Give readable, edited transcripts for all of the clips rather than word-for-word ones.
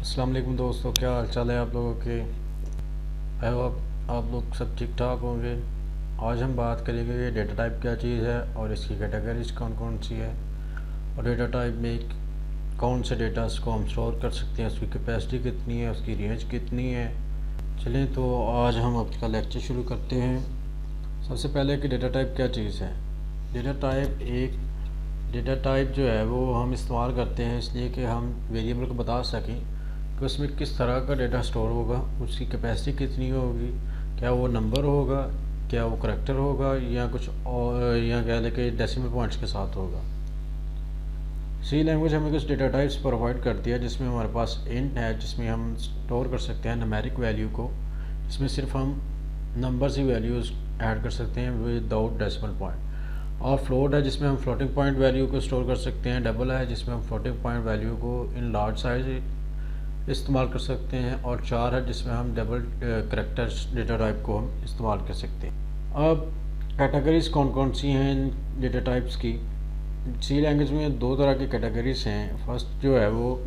अस्सलाम वालेकुम दोस्तों, क्या हाल चाल है आप लोगों के। आई होप आप लोग सब ठीक ठाक होंगे। आज हम बात करेंगे कि डेटा टाइप क्या चीज़ है और इसकी कैटेगरीज कौन कौन सी है, और डेटा टाइप में कौन से डेटास को हम स्टोर कर सकते हैं, उसकी कैपेसिटी कितनी है, उसकी रेंज कितनी है। चलें तो आज हम आपका लेक्चर शुरू करते हैं। सबसे पहले कि डेटा टाइप क्या चीज़ है। डेटा टाइप जो है वो हम इस्तेमाल करते हैं इसलिए कि हम वेरिएबल को बता सकें कि उसमें किस तरह का डेटा स्टोर होगा, उसकी कैपेसिटी कितनी होगी, क्या वो नंबर होगा, क्या वो करैक्टर होगा, या कुछ और, या कह लें कि डेसिमल पॉइंट्स के साथ होगा। सी लैंग्वेज हमें कुछ डेटा टाइप्स प्रोवाइड करती है जिसमें हमारे पास इंट है, जिसमें हम स्टोर कर सकते हैं न्यूमेरिक वैल्यू को, जिसमें सिर्फ हम नंबर ही वैल्यूज़ ऐड कर सकते हैं विदाउट डेसिमल पॉइंट। और फ्लोट है जिसमें हम फ्लोटिंग पॉइंट वैल्यू को स्टोर कर सकते हैं। डबल है जिसमें हम फ्लोटिंग पॉइंट वैल्यू को इन लार्ज साइज इस्तेमाल कर सकते हैं। और चार है जिसमें हम डबल करैक्टर डेटा टाइप को हम इस्तेमाल कर सकते हैं। अब कैटेगरीज कौन कौन सी हैं इन डेटा टाइप्स की। सी लैंग्वेज में दो तरह की कैटेगरीज हैं। फर्स्ट जो है वो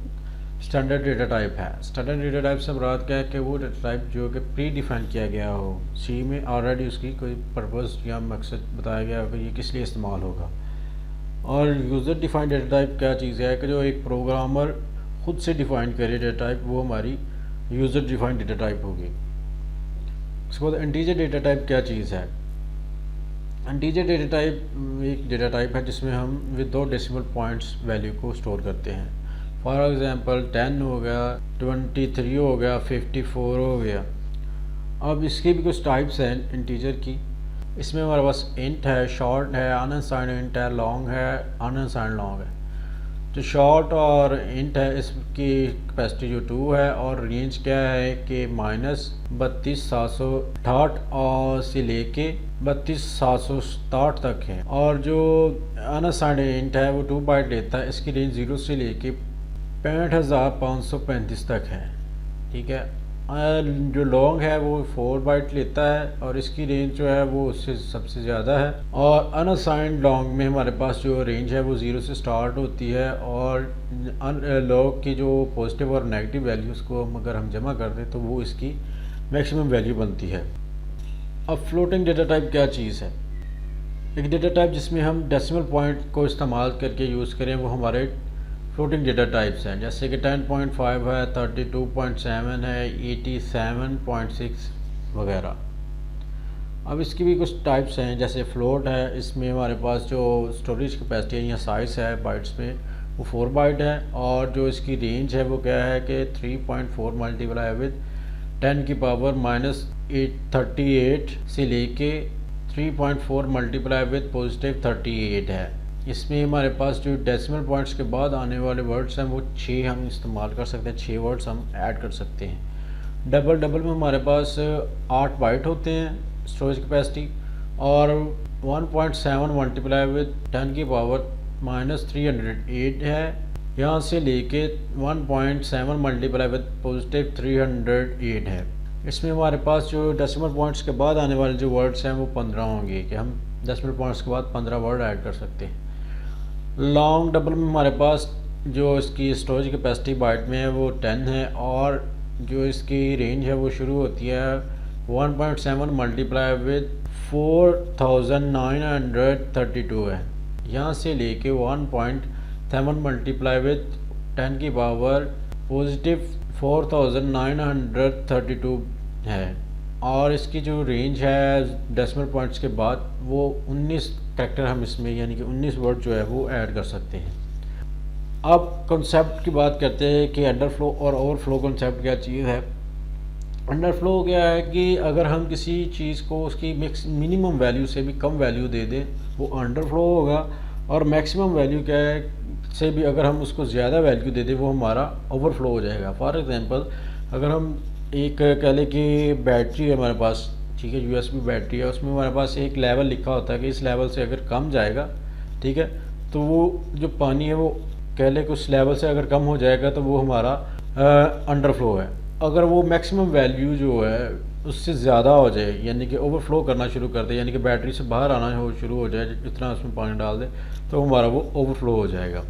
स्टैंडर्ड डेटा टाइप है। स्टैंडर्ड डेटा टाइप से मुराद क्या है कि वो डेटा टाइप जो कि प्री डिफाइन किया गया हो, सी में ऑलरेडी उसकी कोई पर्पस या मकसद बताया गया हो कि ये किस लिए इस्तेमाल होगा। और यूज़र डिफाइंड डेटा टाइप क्या चीज़ है कि जो एक प्रोग्रामर खुद से डिफाइन करे डेटा टाइप, वो हमारी यूज़र डिफाइंड डेटा टाइप होगी। उसके बाद इंटीजर डेटा टाइप क्या चीज़ है। इंटीजर डेटा टाइप एक डेटा टाइप है जिसमें हम विदाउट डेसिमल पॉइंट्स वैल्यू को स्टोर करते हैं। फॉर एग्ज़ाम्पल 10 हो गया, 23 हो गया, 54 हो गया। अब इसकी भी कुछ टाइप्स हैं इंटीजर की। इसमें हमारे पास इंट है, शॉर्ट है, अनअसाइंड इंट है, लॉन्ग है, अनअसाइंड लॉन्ग है। जो शॉर्ट और इंट है इसकी कैपेसिटी जो 2 है, और रेंज क्या है कि -32,768 और से लेके 32,767 तक है। और जो अनअसाइंड इंट है वो 2 बाइट लेता है, इसकी रेंज 0 से लेके 65,535 तक है। ठीक है। जो लॉन्ग है वो 4 बाइट लेता है और इसकी रेंज जो है वो उससे सबसे ज़्यादा है। और अनअसाइंड लॉन्ग में हमारे पास जो रेंज है वो 0 से स्टार्ट होती है, और लॉन्ग की जो पॉजिटिव और नेगेटिव वैल्यूज़ को अगर हम जमा कर दें तो वो इसकी मैक्सिमम वैल्यू बनती है। अब फ्लोटिंग डेटा टाइप क्या चीज़ है। एक डेटा टाइप जिसमें हम डेसिमल पॉइंट को इस्तेमाल करके यूज़ करें वो हमारे फ्लोटिंग डेटा टाइप्स हैं, जैसे कि 10.5 है, 32.7 है, 87.6 वगैरह। अब इसकी भी कुछ टाइप्स हैं, जैसे फ्लोट है, इसमें हमारे पास जो स्टोरेज कैपेसिटी है या साइज़ है बाइट्स में वो 4 बाइट है। और जो इसकी रेंज है वो क्या है कि 3.4 मल्टीप्लाई विद 10 की पावर -838 से लेके 3.4 मल्टीप्लाई विद पॉजिटिव 38 है। इसमें हमारे पास जो डेसिमल पॉइंट्स के बाद आने वाले वर्ड्स हैं वो 6 हम इस्तेमाल कर सकते हैं, 6 वर्ड्स हम ऐड कर सकते हैं। डबल में हमारे पास 8 बाइट होते हैं स्टोरेज कैपेसिटी, और 1.7 मल्टीप्लाई विद 10 की पावर -308 है। यहाँ से लेके 1.7 मल्टीप्लाई विद पॉजिटिव 308 है। इसमें हमारे पास जो डेसिमल पॉइंट्स के बाद आने वाले जो वर्ड्स हैं वो 15 होंगे, कि हम डेसिमल पॉइंट्स के बाद 15 वर्ड ऐड कर सकते हैं। लॉन्ग डबल में हमारे पास जो इसकी स्टोरेज कैपेसिटी बाइट में है वो 10 है, और जो इसकी रेंज है वो शुरू होती है 1.7 मल्टीप्लाई विद 4932 है। यहाँ से लेके 1.7 मल्टीप्लाई विद 10 की पावर पॉजिटिव 4932 है। और इसकी जो रेंज है डेसिमल पॉइंट्स के बाद वो 19 कैरेक्टर हम इसमें, यानी कि 19 वर्ड जो है वो ऐड कर सकते हैं। अब कॉन्सेप्ट की बात करते हैं कि अंडरफ्लो और ओवरफ्लो कॉन्सेप्ट क्या चीज़ है। अंडरफ्लो क्या है कि अगर हम किसी चीज़ को उसकी मिनिमम वैल्यू से भी कम वैल्यू दे दें वो अंडरफ्लो होगा, और मैक्सिमम वैल्यू क्या है से भी अगर हम उसको ज़्यादा वैल्यू दे दें वो हमारा ओवरफ्लो हो जाएगा। फॉर एग्जांपल अगर हम एक कह लें कि बैटरी है हमारे पास, ठीक है, यूएसबी बैटरी है, उसमें हमारे पास एक लेवल लिखा होता है कि इस लेवल से अगर कम जाएगा, ठीक है, तो वो जो पानी है वो कह लें कि उस लेवल से अगर कम हो जाएगा तो वो हमारा अंडरफ्लो है। अगर वो मैक्सिमम वैल्यू जो है उससे ज़्यादा हो जाए, यानी कि ओवरफ्लो करना शुरू कर दे, यानी कि बैटरी से बाहर आना शुरू हो जाए, जितना उसमें पानी डाल दे तो हमारा वो ओवरफ्लो हो जाएगा।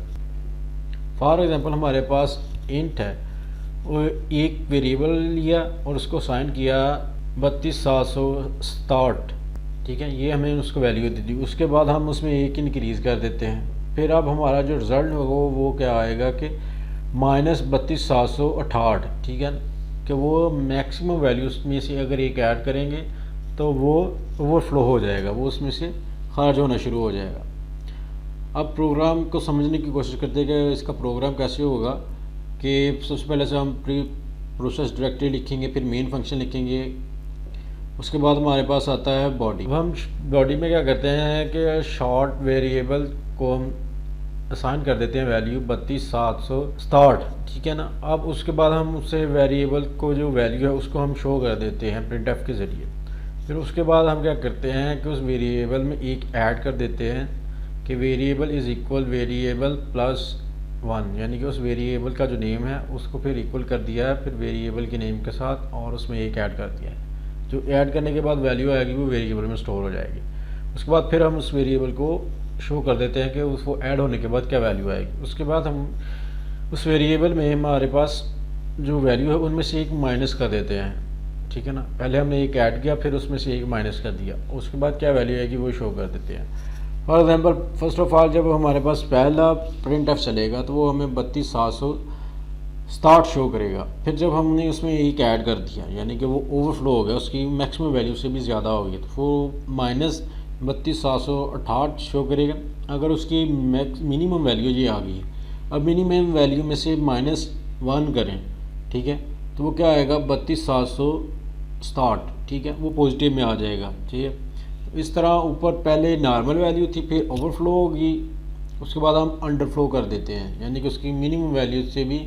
फॉर एग्ज़ाम्पल हमारे पास इंट है, और एक वेरिएबल लिया और उसको साइन किया 32,767, ठीक है, ये हमें उसको वैल्यू दे दी। उसके बाद हम उसमें एक इंक्रीज़ कर देते हैं। फिर अब हमारा जो रिज़ल्ट होगा वो क्या आएगा कि -32,768, ठीक है, कि वो मैक्सिमम वैल्यूज में से अगर एक ऐड करेंगे तो वो ओवरफ्लो हो जाएगा, वो उसमें से खारिज होना शुरू हो जाएगा। अब प्रोग्राम को समझने की कोशिश करते हैं कि इसका प्रोग्राम कैसे होगा। कि सबसे पहले से हम प्री प्रोसेस डायरेक्टरी लिखेंगे, फिर मेन फंक्शन लिखेंगे। उसके बाद हमारे पास आता है बॉडी। अब हम बॉडी में क्या करते हैं कि शॉर्ट वेरिएबल को हम असाइन कर देते हैं वैल्यू 32,767, ठीक है ना। अब उसके बाद हम उससे वेरिएबल को जो वैल्यू है उसको हम शो कर देते हैं प्रिंटफ के ज़रिए। फिर उसके बाद हम क्या करते हैं कि उस वेरिएबल में एक ऐड कर देते हैं कि variable is equal variable plus 1, यानी कि उस वेरिएबल का जो नेम है उसको फिर इक्वल कर दिया है फिर वेरिएबल के नेम के साथ, और उसमें एक ऐड कर दिया है। जो ऐड करने के बाद वैल्यू आएगी वो वेरिएबल में स्टोर हो जाएगी। उसके बाद फिर हम उस वेरिएबल को शो कर देते हैं कि उसको ऐड होने के बाद क्या वैल्यू आएगी। उसके बाद हम उस वेरिएबल में हमारे पास जो वैल्यू है उनमें से एक माइनस कर देते हैं, ठीक है ना। पहले हमने एक ऐड किया, फिर उसमें से एक माइनस कर दिया, उसके बाद क्या वैल्यू आएगी वो शो कर देते हैं। For example, first of all जब हमारे पास पहला प्रिंट एफ चलेगा तो वो हमें 32,767 शो करेगा। फिर जब हमने उसमें एक ऐड कर दिया, यानी कि वो ओवरफ्लो हो गया, उसकी मैक्सिमम वैल्यू से भी ज़्यादा हो गई, तो वो -32,768 शो करेगा। अगर उसकी मिनिमम वैल्यू ये आ गई, अब मिनिमम वैल्यू में से -1 करें, ठीक है, तो वो क्या आएगा 32,767, ठीक है, वो पॉजिटिव में आ जाएगा, ठीक है। इस तरह ऊपर पहले नॉर्मल वैल्यू थी, फिर ओवरफ्लो होगी, उसके बाद हम अंडरफ्लो कर देते हैं, यानी कि उसकी मिनिमम वैल्यू से भी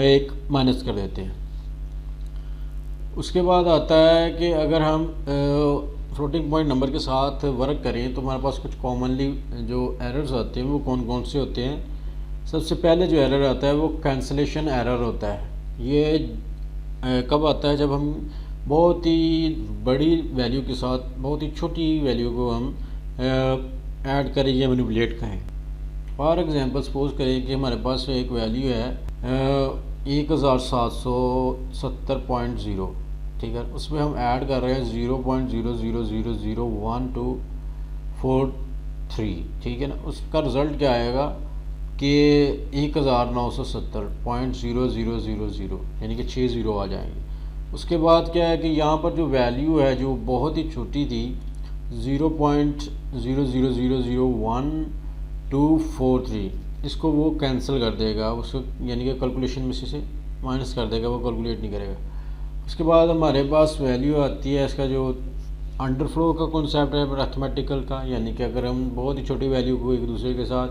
एक माइनस कर देते हैं। उसके बाद आता है कि अगर हम फ्लोटिंग पॉइंट नंबर के साथ वर्क करें तो हमारे पास कुछ कॉमनली जो एरर्स आते हैं वो कौन कौन से होते हैं। सबसे पहले जो एरर आता है वो कैंसलेशन एरर होता है। ये कब आता है, जब हम बहुत ही बड़ी वैल्यू के साथ बहुत ही छोटी वैल्यू को हम ऐड करें या मैनिपुलेट करें। फॉर एग्जांपल सपोज करें कि हमारे पास एक वैल्यू है 1770.0, ठीक है, उसमें हम ऐड कर रहे हैं 0.00001243, ठीक है ना। उसका रिज़ल्ट क्या आएगा कि 1970.0000, यानी कि 6 ज़ीरो आ जाएंगे। उसके बाद क्या है कि यहाँ पर जो वैल्यू है जो बहुत ही छोटी थी 0.00001243, इसको वो कैंसिल कर देगा, उसको यानी कि कैलकुलेशन में से माइनस कर देगा, वो कैलकुलेट नहीं करेगा। उसके बाद हमारे पास वैल्यू आती है इसका जो अंडरफ्लो का कॉन्सेप्ट है मैथमेटिकल का, यानी कि अगर हम बहुत ही छोटी वैल्यू को एक दूसरे के साथ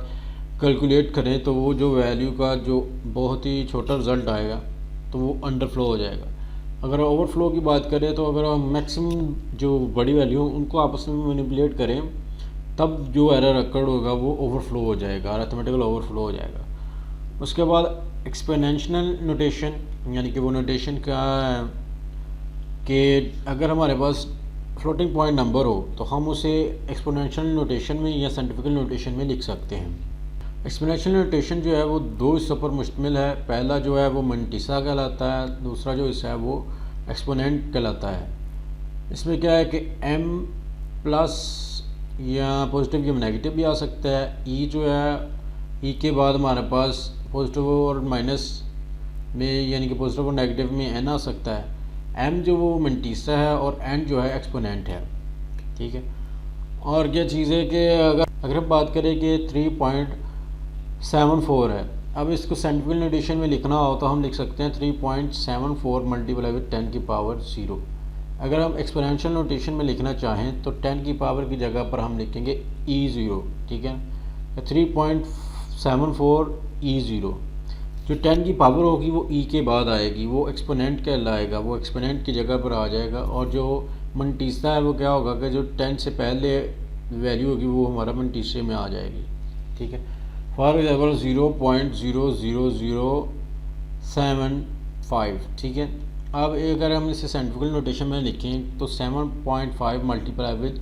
कैलकुलेट करें तो वो जो वैल्यू का जो बहुत ही छोटा रिज़ल्ट आएगा तो वो अंडरफ्लो हो जाएगा। अगर ओवरफ्लो की बात करें तो अगर हम मैक्सिमम जो बड़ी वैल्यू उनको आपस में मैनिपुलेट करें तब जो एरर अकर्ड होगा वो ओवरफ्लो हो जाएगा, अरिथमेटिकल ओवरफ्लो हो जाएगा। उसके बाद एक्सपोनेंशियल नोटेशन, यानी कि वो नोटेशन क्या है कि अगर हमारे पास फ्लोटिंग पॉइंट नंबर हो तो हम उसे एक्सपोनेंशियल नोटेशन में या साइंटिफिक नोटेशन में लिख सकते हैं। एक्सपोनेंशियल नोटेशन जो है वो दो हिस्सों पर मुश्तमिल है। पहला जो है वो मंटीसा कहलाता है, दूसरा जो हिस्सा है वो एक्सपोनेंट कहलाता है। इसमें क्या है कि m प्लस या पॉजिटिव या नेगेटिव भी आ सकता है। ई जो है ई के बाद हमारे पास पॉजिटिव और माइनस में, यानी कि पॉजिटिव और नेगेटिव में n आ सकता है। m जो वो मंटीसा है और n जो है एक्सपोनेंट है, ठीक है। और क्या चीज़ है कि अगर हम बात करें कि 3.74 है, अब इसको साइंटिफिक नोटेशन में लिखना हो तो हम लिख सकते हैं 3.74 मल्टीप्लाई विद 10 की पावर 0। अगर हम एक्सपोनेंशियल नोटेशन में लिखना चाहें तो 10 की पावर की जगह पर हम लिखेंगे E0, ठीक है, 3.74 E0। जो 10 की पावर होगी वो E के बाद आएगी, वो एक्सपोनेंट कहलाएगा, वो एक्सपोनेंट की जगह पर आ जाएगा। और जो मंटीसा है वो क्या होगा कि जो 10 से पहले वैल्यू होगी वो हमारा मंटीसे में आ जाएगी, ठीक है। फॉर एग्जाम्पल 0.00075, ठीक है। अब अगर हम इसे साइंटिफिक नोटेशन में लिखें तो 7.5 मल्टीप्लाई विद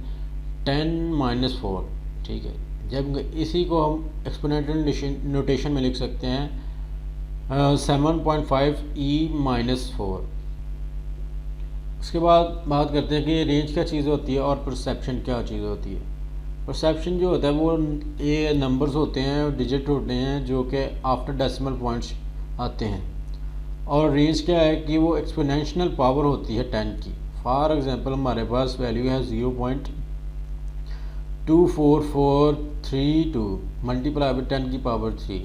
10-4, ठीक है। जब इसी को हम एक्सपोनेंशियल नोटेशन में लिख सकते हैं 7.5e-4। उसके बाद बात करते हैं कि रेंज क्या चीज़ होती है और परसेप्शन क्या चीज़ होती है। परसेप्शन जो होता है वो ये नंबर्स होते हैं, डिजिट होते हैं जो कि आफ्टर डेसिमल पॉइंट्स आते हैं। और रेंज क्या है कि वो एक्सपोनेंशियल पावर होती है 10 की। फॉर एग्जांपल हमारे पास वैल्यू है 0.24432 मल्टीप्लाई बाई 10 की पावर 3।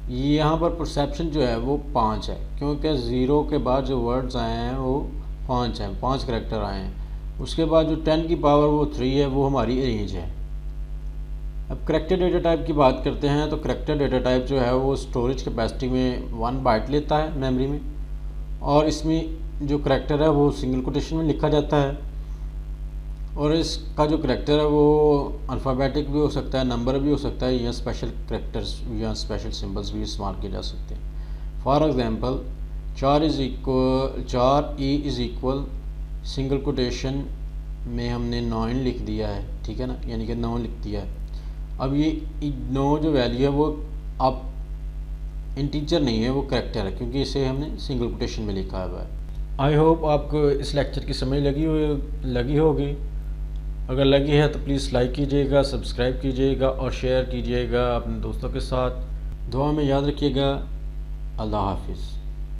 यहाँ पर परसेप्शन जो है वो 5 है, क्योंकि ज़ीरो के बाद जो वर्ड्स आए हैं वो 5 हैं, 5 करैक्टर आए हैं। उसके बाद जो 10 की पावर वो 3 है, वो हमारी रेंज है। अब करैक्टर डेटा टाइप की बात करते हैं तो करैक्टर डेटा टाइप जो है वो स्टोरेज कैपेसिटी में 1 बाइट लेता है मेमोरी में, और इसमें जो करैक्टर है वो सिंगल कोटेशन में लिखा जाता है। और इसका जो करैक्टर है वो अल्फ़ाबेटिक भी हो सकता है, नंबर भी हो सकता है, या स्पेशल करैक्टर्स या स्पेशल सिंबल्स भी इस्तेमाल किए जा सकते हैं। For example 4 is equal single quotation में हमने 9 लिख दिया है, ठीक है ना, यानी कि 9 लिख दिया है। अब ये 9 जो वैल्यू है वो अब इंटीजर नहीं है, वो करैक्टर है, क्योंकि इसे हमने सिंगल कोटेशन में लिखा हुआ है। आई होप आपको इस लेक्चर की समझ लगी होगी। अगर लगी है तो प्लीज़ लाइक कीजिएगा, सब्सक्राइब कीजिएगा और शेयर कीजिएगा अपने दोस्तों के साथ। दुआ में याद रखिएगा। अल्लाह हाफिज़।